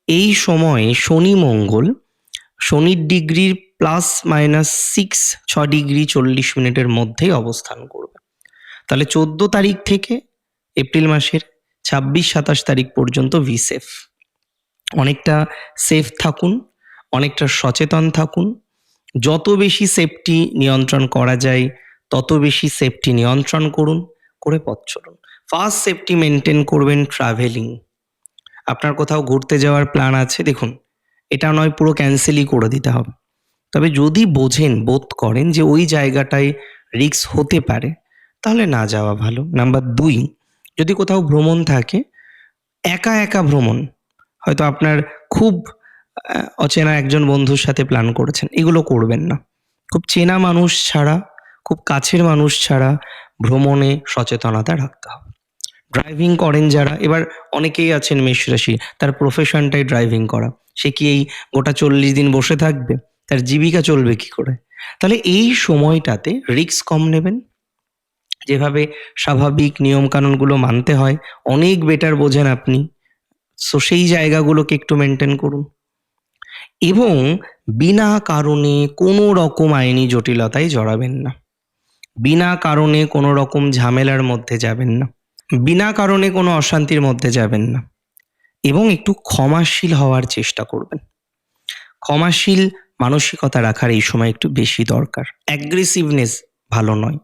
এই সময়ে শনি মঙ্গল শনির ডিগ্রির +- 6 ডিগ্রি 40 মিনিটের মধ্যেই অবস্থান করবে। তাহলে 14 তারিখ থেকে এপ্রিল মাসের 26-27 তারিখ পর্যন্ত সেফ। অনেকটা সেফ থাকুন, অনেকটা সচেতন থাকুন। যত বেশি সেফটি নিয়ন্ত্রণ করা যায় তত বেশি সেফটি নিয়ন্ত্রণ করুন, করে পথ চলুন। ফার্স্ট সেফটি মেনটেন করবেন ট্রাভেলিং। আপনার কোথাও ঘুরতে যাওয়ার প্ল্যান আছে, দেখুন এটা নয় পুরো ক্যান্সেলই করে দিতে হবে। তবে যদি বোধ করেন যে ওই জায়গাটায় রিস্ক হতে পারে, তাহলে না যাওয়া ভালো। নাম্বার 2, যদি কোথাও ভ্রমণ থাকে, একা একা ভ্রমণ, হয়তো আপনার খুব অচেনা একজন বন্ধুর সাথে প্ল্যান করেছেন, এগুলো করবেন না। খুব চেনা মানুষ ছাড়া, খুব কাছের মানুষ ছাড়া ভ্রমণে সচেতনতা রাখতে হবে। ড্রাইভিং করেন যারা, এবার অনেকেই আছেন মেষ রাশি, তার প্রফেশনটাই ড্রাইভিং করা, সে কি এই গোটা 40 দিন বসে থাকবে? তার জীবিকা চলবে কি করে? তাহলে এই সময়টাতে রিস্ক কম নেবেন, যেভাবে স্বাভাবিক নিয়ম কানুনগুলো মানতে হয় অনেক বেটার বোঝেন আপনি। সো সেই জায়গাগুলোকে একটু মেনটেন করুন এবং বিনা কারণে কোনো রকম আইনি জটিলতায় জড়াবেন না, বিনা কারণে কোনো রকম ঝামেলার মধ্যে যাবেন না, বিনা কারণে কোনো অশান্তির মধ্যে যাবেন না এবং একটু ক্ষমাশীল হওয়ার চেষ্টা করবেন। ক্ষমাশীল মানসিকতা রাখার এই সময় একটু বেশি দরকার। অ্যাগ্রেসিভনেস ভালো নয়।